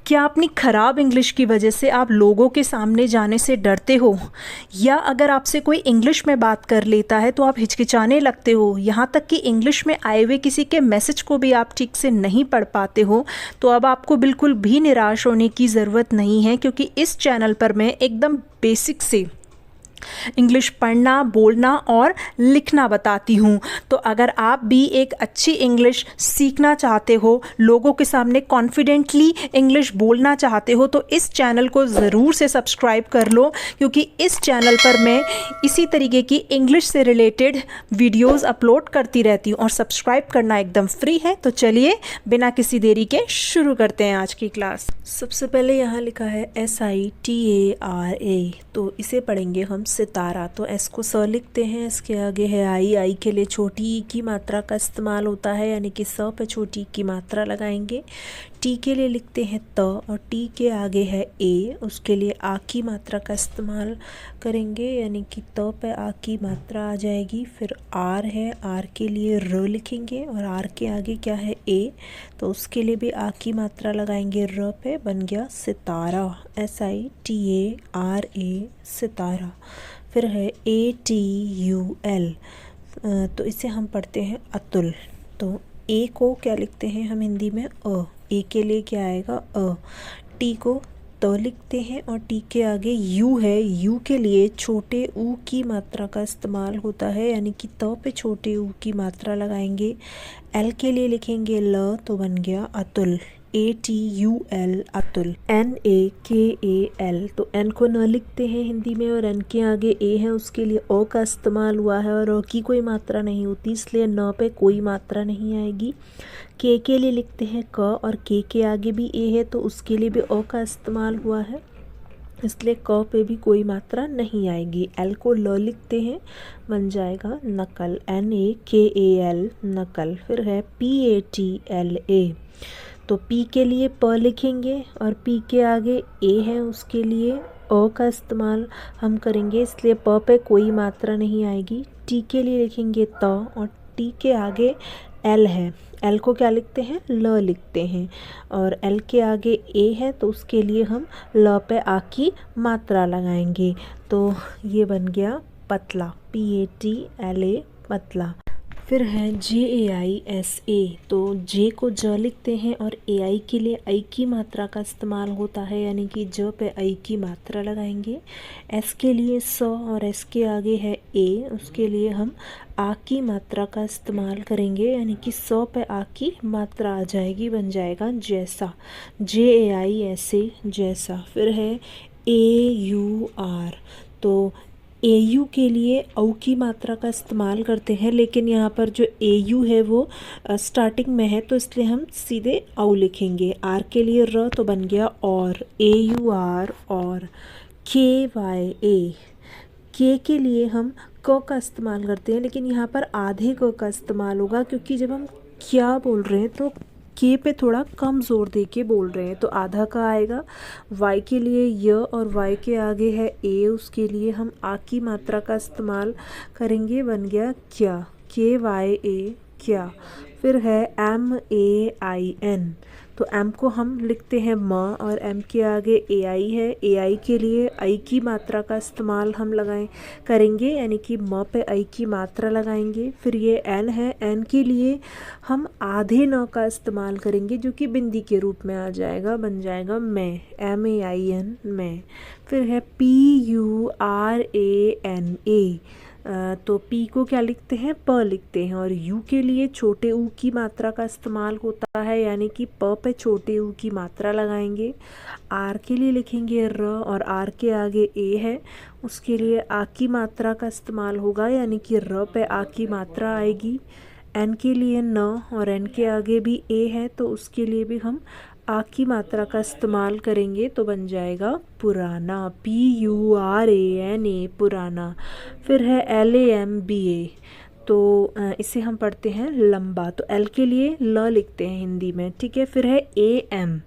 क्या अपनी ख़राब इंग्लिश की वजह से आप लोगों के सामने जाने से डरते हो, या अगर आपसे कोई इंग्लिश में बात कर लेता है तो आप हिचकिचाने लगते हो, यहाँ तक कि इंग्लिश में आए हुए किसी के मैसेज को भी आप ठीक से नहीं पढ़ पाते हो, तो अब आपको बिल्कुल भी निराश होने की ज़रूरत नहीं है, क्योंकि इस चैनल पर मैं एकदम बेसिक से इंग्लिश पढ़ना, बोलना और लिखना बताती हूँ। तो अगर आप भी एक अच्छी इंग्लिश सीखना चाहते हो, लोगों के सामने कॉन्फिडेंटली इंग्लिश बोलना चाहते हो, तो इस चैनल को ज़रूर से सब्सक्राइब कर लो, क्योंकि इस चैनल पर मैं इसी तरीके की इंग्लिश से रिलेटेड वीडियोस अपलोड करती रहती हूँ और सब्सक्राइब करना एकदम फ्री है। तो चलिए बिना किसी देरी के शुरू करते हैं आज की क्लास। सबसे पहले यहाँ लिखा है SITARA, तो इसे पढ़ेंगे हम सितारा। तो एस को स लिखते हैं, इसके आगे है आई। आई के लिए छोटी ई की मात्रा का इस्तेमाल होता है, यानी कि स पे छोटी ई की मात्रा लगाएंगे। टी के लिए लिखते हैं त, और टी के आगे है ए, उसके लिए आ की मात्रा का इस्तेमाल करेंगे, यानी कि त पे आ की मात्रा आ जाएगी। फिर आर है, आर के लिए र लिखेंगे, और आर के आगे क्या है ए, तो उसके लिए भी आ की मात्रा लगाएंगे र पे, बन गया सितारा। SITARA, सितारा। फिर है ATUL, तो इसे हम पढ़ते हैं अतुल। तो ए को क्या लिखते हैं हम हिंदी में अ, ए के लिए क्या आएगा अ। टी को त लिखते हैं, और टी के आगे यू है, यू के लिए छोटे ऊ की मात्रा का इस्तेमाल होता है, यानी कि त पे छोटे ऊ की मात्रा लगाएंगे। एल के लिए लिखेंगे ल, तो बन गया अतुल। ATUL, अतुल। NAKAL, तो एन को न लिखते हैं हिंदी में, और एन के आगे ए है, उसके लिए ओ का इस्तेमाल हुआ है, और ओ की कोई मात्रा नहीं होती, इसलिए न पे कोई मात्रा नहीं आएगी। के लिए लिखते हैं क, और के आगे भी ए है, तो उसके लिए भी ओ का इस्तेमाल हुआ है, इसलिए क पे भी कोई मात्रा नहीं आएगी। एल को ल लिखते हैं, बन जाएगा नकल। NAKAL, नकल। फिर है PATLA, तो पी के लिए प लिखेंगे, और पी के आगे ए है, उसके लिए ओ का इस्तेमाल हम करेंगे, इसलिए प पे कोई मात्रा नहीं आएगी। टी के लिए लिखेंगे त, और टी के आगे एल है, एल को क्या लिखते हैं ल लिखते हैं, और एल के आगे ए है, तो उसके लिए हम ल पे आ की मात्रा लगाएंगे। तो ये बन गया पतला, PATLA, पतला। फिर है JAISA, तो जे को ज लिखते हैं, और AI के लिए आई की मात्रा का इस्तेमाल होता है, यानी कि ज पे आई की मात्रा लगाएंगे। एस के लिए स, और एस के आगे है ए, उसके लिए हम आ की मात्रा का इस्तेमाल करेंगे, यानी कि 100 पे आ की मात्रा आ जाएगी, बन जाएगा जैसा। JAISA, जैसा। फिर है AUR, तो AU के लिए औ की मात्रा का इस्तेमाल करते हैं, लेकिन यहाँ पर जो AU है वो स्टार्टिंग में है, तो इसलिए हम सीधे औ लिखेंगे। आर के लिए र, तो बन गया और, AUR, और। KYA, के लिए हम क का इस्तेमाल करते हैं, लेकिन यहाँ पर आधे क का इस्तेमाल होगा, क्योंकि जब हम क्या बोल रहे हैं तो के पे थोड़ा कम जोर दे के बोल रहे हैं, तो आधा का आएगा। वाई के लिए य, और वाई के आगे है ए, उसके लिए हम आ की मात्रा का इस्तेमाल करेंगे, बन गया क्या, KYA, क्या। फिर है MAIN, तो एम को हम लिखते हैं म, और एम के आगे AI है, AI के लिए आई की मात्रा का इस्तेमाल हम करेंगे, यानी कि म पे आई की मात्रा लगाएंगे। फिर ये एन है, एन के लिए हम आधे न का इस्तेमाल करेंगे, जो कि बिंदी के रूप में आ जाएगा, बन जाएगा मैं, MAIN, मैं। फिर है PURANA, तो पी को क्या लिखते हैं प लिखते हैं, और यू के लिए छोटे ऊ की मात्रा का इस्तेमाल होता है, यानी कि प पे छोटे ऊ की मात्रा लगाएंगे। आर के लिए लिखेंगे र, और आर के आगे ए है, उसके लिए आ की मात्रा का इस्तेमाल होगा, यानी कि र पे आ की मात्रा आएगी। एन के लिए न, और एन के आगे भी ए है, तो उसके लिए भी हम आ की मात्रा का इस्तेमाल करेंगे, तो बन जाएगा पुराना, PURANA, पुराना। फिर है LAMBA, तो इसे हम पढ़ते हैं लंबा, तो एल के लिए ल लिखते हैं हिंदी में, ठीक है। फिर है AM,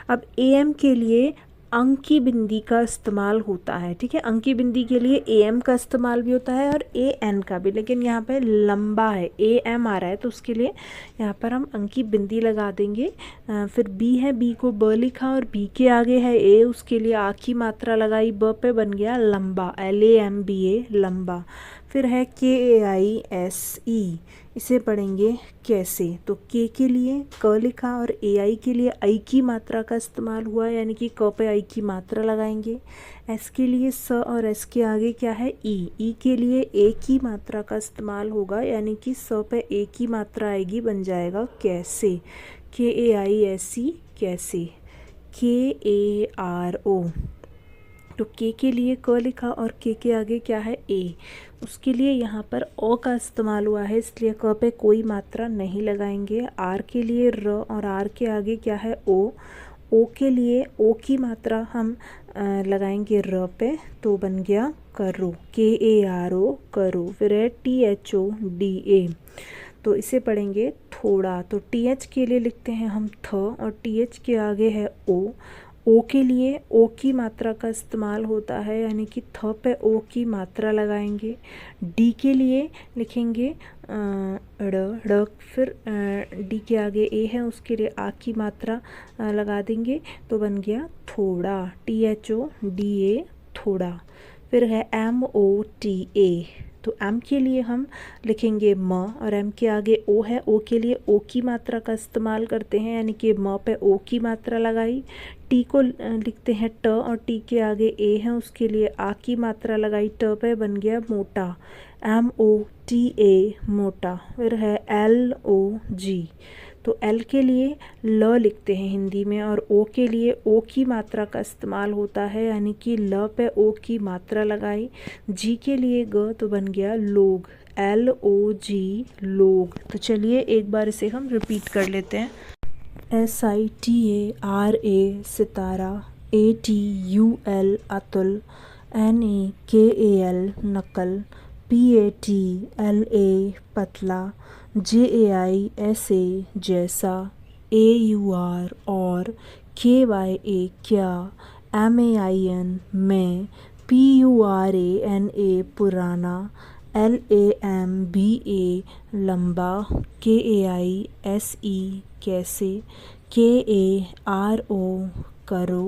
अब AM के लिए अंकी बिंदी का इस्तेमाल होता है। ठीक है, अंकी बिंदी के लिए एम का इस्तेमाल भी होता है और ए एन का भी, लेकिन यहाँ पे लंबा है, ए एम आ रहा है, तो उसके लिए यहाँ पर हम अंकी बिंदी लगा देंगे। फिर बी है, बी को ब लिखा और बी के आगे है ए, उसके लिए आ की मात्रा लगाई, ब पे बन गया लंबा, LAMBA लंबा। फिर है KAISE, इसे पढ़ेंगे कैसे, तो के लिए क लिखा और AI के लिए आई की मात्रा का इस्तेमाल हुआ, यानी कि क पे आई की मात्रा लगाएंगे। एस के लिए स और एस के आगे क्या है ई के लिए ए की मात्रा का इस्तेमाल होगा, यानी कि स पे ए की मात्रा आएगी, बन जाएगा कैसे, KAISE कैसे। KARO, तो के लिए क लिखा और के आगे क्या है ए, उसके लिए यहाँ पर ओ का इस्तेमाल हुआ है, इसलिए क पे कोई मात्रा नहीं लगाएंगे। आर के लिए र और आर के आगे क्या है ओ के लिए ओ की मात्रा हम लगाएंगे र पे, तो बन गया करो, KARO करो। फिर है THODA, तो इसे पढ़ेंगे थोड़ा, तो TH के लिए लिखते हैं हम थ और TH के आगे है ओ के लिए ओ की मात्रा का इस्तेमाल होता है, यानी कि थ पे ओ की मात्रा लगाएंगे। डी के लिए लिखेंगे ड़, फिर डी के आगे ए है, उसके लिए आ की मात्रा लगा देंगे, तो बन गया थोड़ा, THODA थोड़ा। फिर है MOTA, तो एम के लिए हम लिखेंगे म और एम के आगे ओ है, ओ के लिए ओ की मात्रा का इस्तेमाल करते हैं, यानी कि म पे ओ की मात्रा लगाई। टी को लिखते हैं ट और टी के आगे ए है, उसके लिए आ की मात्रा लगाई, ट पे बन गया मोटा, MOTA मोटा। फिर है LOG, तो एल के लिए ल लिखते हैं हिंदी में और ओ के लिए ओ की मात्रा का इस्तेमाल होता है, यानी कि ल पे ओ की मात्रा लगाई। जी के लिए ग, तो बन गया लोग, LOG लोग। तो चलिए एक बार इसे हम रिपीट कर लेते हैं। SITARA सितारा, ATUL अतुल, NAKAL नकल, PATLA पतला, JAISA जैसा, AUR और, KYA क्या, MAIN में, PURANA पुराना, LAMBA लंबा, KAISE कैसे, KARO करो,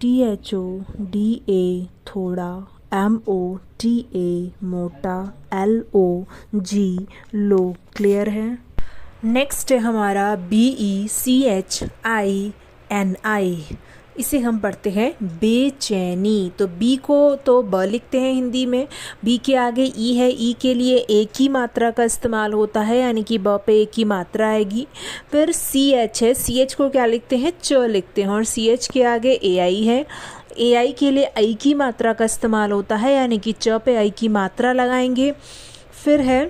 THODA थोड़ा, MOTA मोटा, LOG लोग। क्लियर है। नेक्स्ट है हमारा BECHINI, इसे हम पढ़ते हैं बेचैनी। तो बी को तो ब लिखते हैं हिंदी में, बी के आगे ई है, ई के लिए ए की मात्रा का इस्तेमाल होता है, यानी कि ब पे ए की मात्रा आएगी। फिर CH है, CH को क्या लिखते हैं च लिखते हैं और CH के आगे AI है, AI के लिए आई की मात्रा का इस्तेमाल होता है, यानी कि च पे आई की मात्रा लगाएंगे। फिर है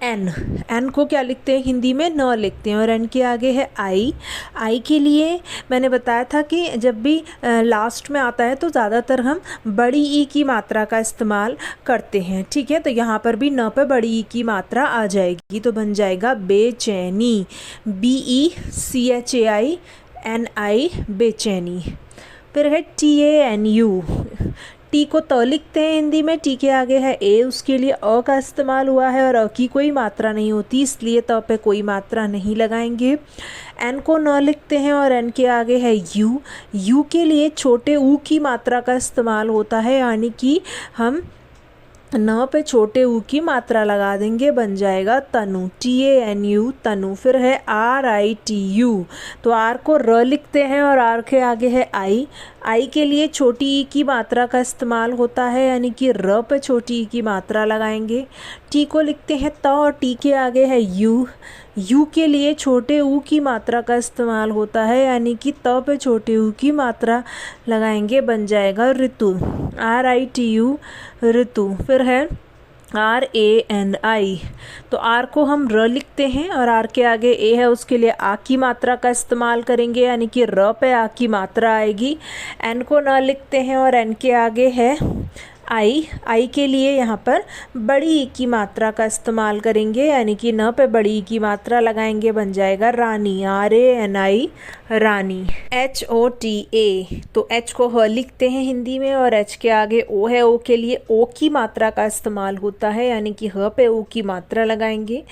एन को क्या लिखते हैं हिंदी में न लिखते हैं और एन के आगे है आई के लिए मैंने बताया था कि जब भी लास्ट में आता है तो ज़्यादातर हम बड़ी ई की मात्रा का इस्तेमाल करते हैं। ठीक है, तो यहाँ पर भी न पे बड़ी ई की मात्रा आ जाएगी, तो बन जाएगा बेचैनी, BECHAINI बेचैनी। फिर है TANU, टी को त लिखते हैं हिंदी में, टी के आगे है ए, उसके लिए अ का इस्तेमाल हुआ है और अ की कोई मात्रा नहीं होती, इसलिए त पे कोई मात्रा नहीं लगाएंगे। एन को न लिखते हैं और एन के आगे है यू के लिए छोटे ऊ की मात्रा का इस्तेमाल होता है, यानी कि हम न पे छोटे ऊ की मात्रा लगा देंगे, बन जाएगा तनु, TANU तनु। फिर है RITU, तो आर को र लिखते हैं और आर के आगे है आई के लिए छोटी ई की मात्रा का इस्तेमाल होता है, यानी कि र पे छोटी ई की मात्रा लगाएंगे। टी को लिखते हैं त और टी के आगे है यू के लिए छोटे ऊ की मात्रा का इस्तेमाल होता है, यानी कि त पे छोटे ऊ की मात्रा लगाएंगे, बन जाएगा ऋतु, RITU ऋतु। फिर है RANI, तो आर को हम र लिखते हैं और आर के आगे ए है, उसके लिए आ की मात्रा का इस्तेमाल करेंगे, यानी कि र पे आ की मात्रा आएगी। एन को न लिखते हैं और एन के आगे है आई के लिए यहाँ पर बड़ी ई की मात्रा का इस्तेमाल करेंगे, यानी कि न पे बड़ी ई की मात्रा लगाएंगे, बन जाएगा रानी, RANI रानी। HOTA, तो H को ह लिखते हैं हिंदी में और H के आगे O है, O के लिए O की मात्रा का इस्तेमाल होता है, यानी कि ह पे O की मात्रा लगाएंगे।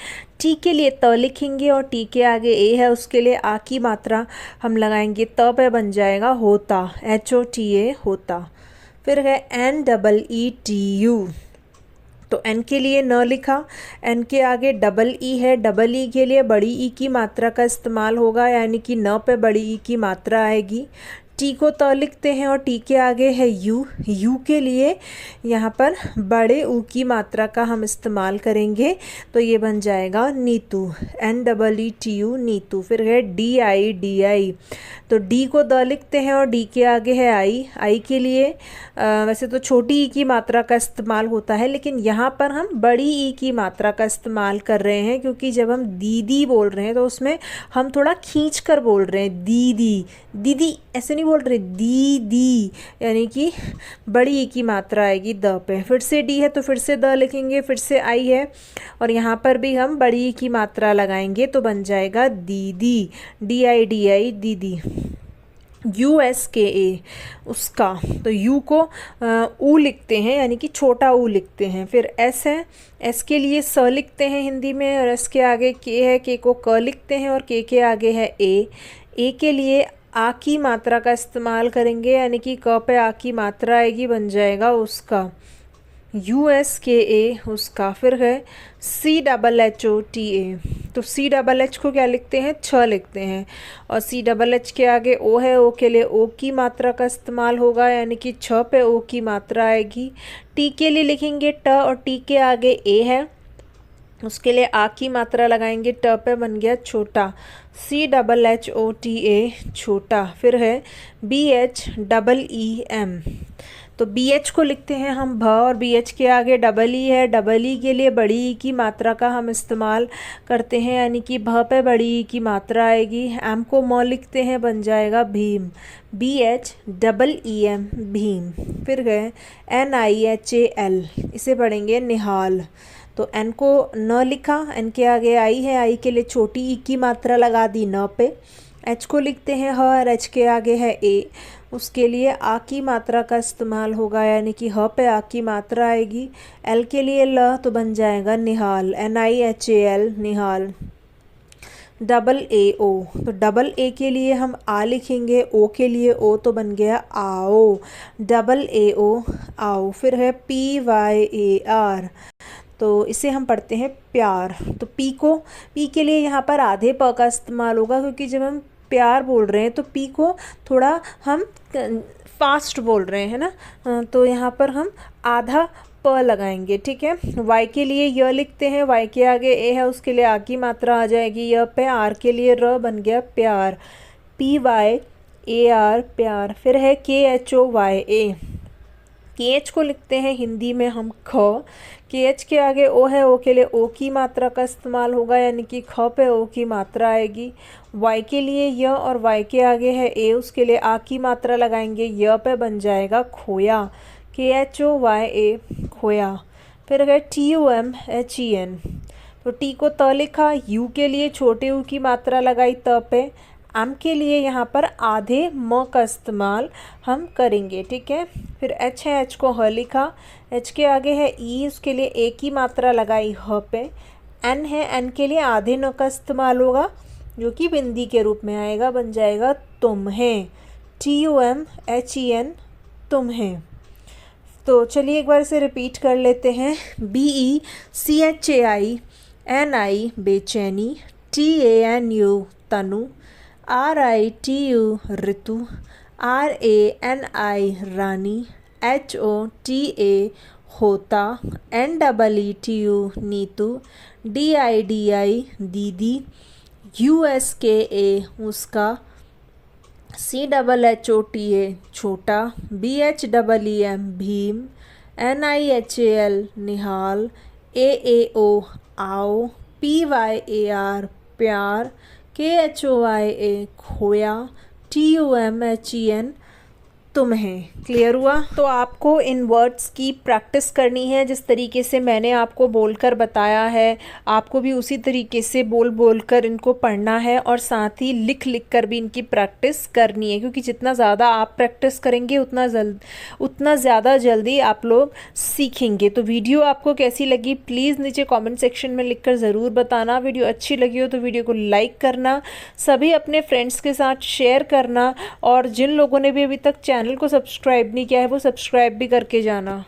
टी के लिए त लिखेंगे और टी के आगे ए है, उसके लिए आ की मात्रा हम लगाएंगे, त पे बन जाएगा होता, HOTA होता। फिर है NEETU, तो एन के लिए न लिखा, एन के आगे डबल ई है, डबल ई के लिए बड़ी ई की मात्रा का इस्तेमाल होगा, यानी कि न पे बड़ी ई की मात्रा आएगी। टी को त लिखते हैं और टी के आगे है यू, यू के लिए यहाँ पर बड़े ऊ की मात्रा का हम इस्तेमाल करेंगे, तो ये बन जाएगा नीतू, NEETU नीतू। फिर है DI, तो डी को द लिखते हैं और डी के आगे है आई, आई के लिए वैसे तो छोटी ई की मात्रा का इस्तेमाल होता है, लेकिन यहाँ पर हम बड़ी ई की मात्रा का इस्तेमाल कर रहे हैं, क्योंकि जब हम दीदी बोल रहे हैं तो उसमें हम थोड़ा खींच कर बोल रहे हैं, दीदी, दीदी ऐसे नहीं बोल रहे, दीदी, यानी कि बड़ी ई की मात्रा आएगी द पे। फिर से डी है तो फिर से द लिखेंगे, फिर से आई है और यहाँ पर भी हम बड़ी ई की मात्रा लगाएंगे, तो बन जाएगा दीदी, DI दीदी। USKA उसका, तो यू को ऊ लिखते हैं, यानी कि छोटा ऊ लिखते हैं। फिर एस है, एस के लिए स लिखते हैं हिंदी में और एस के आगे के है, के को क लिखते हैं और के आगे है ए के लिए आ की मात्रा का इस्तेमाल करेंगे, यानी कि क पे आ की मात्रा आएगी, बन जाएगा उसका, USKA उसका। फिर है CHHOTA, तो CHH को क्या लिखते हैं, छ लिखते हैं और CHH के आगे ओ है, ओ के लिए ओ की मात्रा का इस्तेमाल होगा, यानी कि छ पे ओ की मात्रा आएगी। टी के लिए लिखेंगे ट और टी के आगे ए है, उसके लिए आ की मात्रा लगाएंगे, ट पे बन गया छोटा, CHHOTA छोटा। फिर है BHEEM, तो BH को लिखते हैं हम भ और BH के आगे डबल ई है, डबल ई के लिए बड़ी ई की मात्रा का हम इस्तेमाल करते हैं, यानी कि भ पे बड़ी ई की मात्रा आएगी। एम को म लिखते हैं, बन जाएगा भीम, BHEEM भीम। फिर गए NIHAL, इसे पढ़ेंगे निहाल, तो एन को न लिखा, एन के आगे आई है, आई के लिए छोटी ई की मात्रा लगा दी न पे। एच को लिखते हैं ह और एच के आगे है ए, उसके लिए आ की मात्रा का इस्तेमाल होगा, यानी कि ह पे आ की मात्रा आएगी। एल के लिए ल, तो बन जाएगा निहाल, NIHAL निहाल। AA, तो डबल ए के लिए हम आ लिखेंगे, ओ के लिए ओ, तो बन गया आओ, AAO आओ। फिर है PYAR, तो इसे हम पढ़ते हैं प्यार, तो पी के लिए यहाँ पर आधे प का इस्तेमाल होगा, क्योंकि जब हम प्यार बोल रहे हैं तो पी को थोड़ा हम फास्ट बोल रहे हैं ना, तो यहाँ पर हम आधा प लगाएंगे, ठीक है। वाई के लिए य लिखते हैं, वाई के आगे ए है, उसके लिए आ की मात्रा आ जाएगी य पे। आर के लिए र, बन गया प्यार, PYAR प्यार। फिर है KHOYA, KH को लिखते हैं हिंदी में हम ख, KH के आगे ओ है, ओ के लिए ओ की मात्रा का इस्तेमाल होगा, यानी कि ख पे ओ की मात्रा आएगी। Y के लिए य और Y के आगे है ए, उसके लिए आ की मात्रा लगाएंगे, य पे बन जाएगा खोया, KHOYA खोया। फिर अगर TUMHEN, तो टी को त लिखा, यू के लिए छोटे यू की मात्रा लगाई त पे। एम के लिए यहाँ पर आधे म का इस्तेमाल हम करेंगे, ठीक है। फिर एच है, एच को ह लिखा, एच के आगे है ई, उसके लिए ए की मात्रा लगाई ह पे। एन है, एन के लिए आधे न का इस्तेमाल होगा, जो कि बिंदी के रूप में आएगा, बन जाएगा तुम्हें, TUMHEN तुम्हें। तो चलिए एक बार इसे रिपीट कर लेते हैं। BECHAINI बेचैनी, TANU तनु, RITU ऋतु, RANI रानी, HOTA होता, NEETU नीतू, DIDI दीदी, USKA उसका, CHHOTA छोटा, BHEEM भीम, NIHAL निहाल, AAO आओ, PYAR प्यार, KHOYA खोया, TUMHEN तुम हैं। क्लियर हुआ? तो आपको इन वर्ड्स की प्रैक्टिस करनी है, जिस तरीके से मैंने आपको बोलकर बताया है आपको भी उसी तरीके से बोल बोल कर इनको पढ़ना है, और साथ ही लिख लिख कर भी इनकी प्रैक्टिस करनी है, क्योंकि जितना ज़्यादा आप प्रैक्टिस करेंगे उतना ज़्यादा जल्दी आप लोग सीखेंगे। तो वीडियो आपको कैसी लगी प्लीज़ नीचे कमेंट सेक्शन में लिखकर ज़रूर बताना। वीडियो अच्छी लगी हो तो वीडियो को लाइक करना, सभी अपने फ्रेंड्स के साथ शेयर करना, और जिन लोगों ने भी अभी तक चैनल को सब्सक्राइब नहीं किया है वो सब्सक्राइब भी करके जाना।